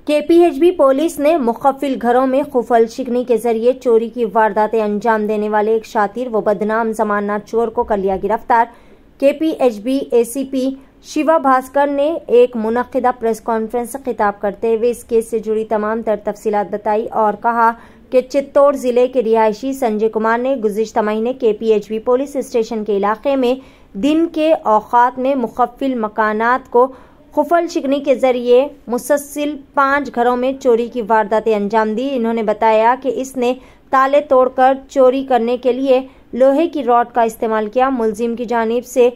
KPHB police ने मुखफ़िल घरों में खुफल शिकनी के जरिए चोरी की वारदातें अंजाम देने वाले एक शातिर व बदनाम जमाना चोर को कर लिया गिरफ्तार। केपीएचबी एसीपी शिवा भास्कर ने एक मुनक्किदा प्रेस कॉन्फ्रेंस से खिताब करते हुए इस केस से जुड़ी तमाम तर तफसीलात बताई और कहा कि चित्तौड़ जिले के रिहायशी संजय कुमार ने गुज़िश्ता महीने केपीएचबी पुलिस स्टेशन के इलाके में दिन के औकात में मुखफ़िल मकानात को खुफल शिकनी के जरिए मुसलसिल 5 घरों में चोरी की वारदातें अंजाम दी। इन्होंने बताया कि इसने ताले तोड़कर चोरी करने के लिए लोहे की रॉड का इस्तेमाल किया। मुलजिम की जानिब से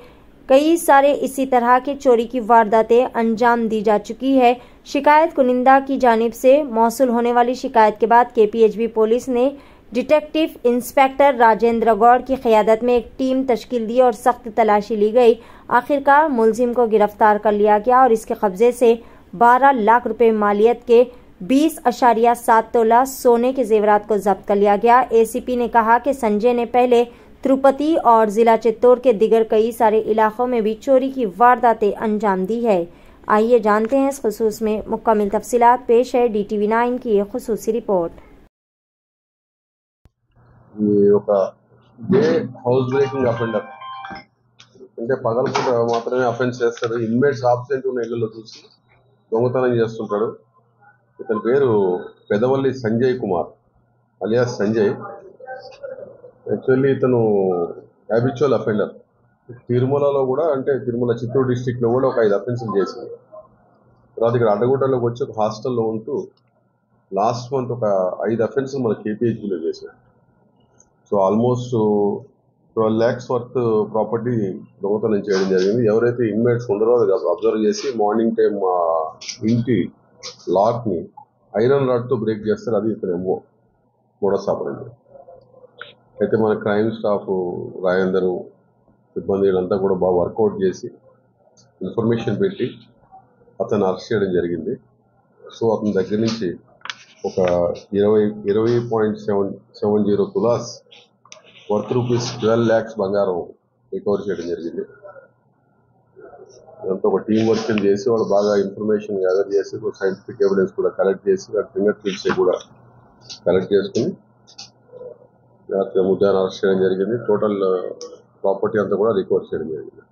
कई सारे इसी तरह के चोरी की वारदातें अंजाम दी जा चुकी है। शिकायत कुनिंदा की जानिब से मौसूल होने वाली शिकायत के बाद केपीएचबी पुलिस ने डिटेक्टिव इंस्पेक्टर राजेंद्र गौड़ की क़यादत में एक टीम तश्कील दी और सख्त तलाशी ली गई। आखिरकार मुलजिम को गिरफ्तार कर लिया गया और इसके कब्जे से 12 लाख रुपए मालियत के 20.7 तोला सोने के जेवरात को जब्त कर लिया गया। एसीपी ने कहा कि संजय ने पहले तिरुपति और जिला चित्तौड़ के दिगर कई सारे इलाकों में भी चोरी की वारदातें अंजाम दी है। आइए जानते हैं इस खुसूस में मुकम्मल तफसीलात। पेश है DTV 9 की एक खुसूसी रिपोर्ट। हाउस ब्रेकिंग अफेंडर అంటే పగలపూట మాత్రమే అఫెన్స్ చేస్తారు. ఇన్మేట్స్ ఆబ్సెంట్ ఉన్న ఇళ్లలో చూసి దొంగతనం చేస్తుంటాడు. ఇతని పేరు పెదవల్లి సంజయ్ కుమార్ అలియాస్ సంజయ్. యాక్చువల్లీ ఇతను హ్యాబిచువల్ అఫెండర్. తిరుమలలో కూడా అంటే తిరుమల చిత్తూరు డిస్టిక్లో కూడా ఒక 5 అఫెన్సులు చేసింది. తర్వాత ఇక్కడ అడ్డగుట్టలోకి వచ్చి ఒక హాస్టల్లో ఉంటూ లాస్ట్ మంత్ ఒక 5 అఫెన్సులు మన కేపీహెచ్బీలో చేశాడు. So almost 12 lakhs worth property దొంగతనం చేయడం జరిగింది. ఎవరైతే ఇన్మేట్స్ ఉండరో అది అబ్జర్వ్ చేసి మార్నింగ్ టైం ఇంటి లాక్ని ఐరన్ రాడ్తో బ్రేక్ చేస్తారు. అది ఇతను మోడస్ ఆపరేండి. అయితే మన క్రైమ్ స్టాఫ్ రాయందరు సిబ్బంది వీళ్ళంతా కూడా బాగా వర్కౌట్ చేసి ఇన్ఫర్మేషన్ పెట్టి అతను అరెస్ట్ చేయడం జరిగింది. సో అతని దగ్గర నుంచి ఒక 20.70 తులాస్ వర్త్ రూపీస్ 12 lakhs బంగారం రికవర్ చేయడం జరిగింది. దాంతో ఒక టీం వర్క్ చేసి వాళ్ళు బాగా ఇన్ఫర్మేషన్ గ్యాదర్ చేసి సైంటిఫిక్ ఎవిడెన్స్ కూడా కలెక్ట్ చేసి ఫింగర్ ప్రింట్స్ కూడా కలెక్ట్ చేసుకుని రాత్రి ముద్దాను అరెస్ట్ చేయడం జరిగింది. టోటల్ ప్రాపర్టీ అంతా కూడా రికవర్ చేయడం జరిగింది.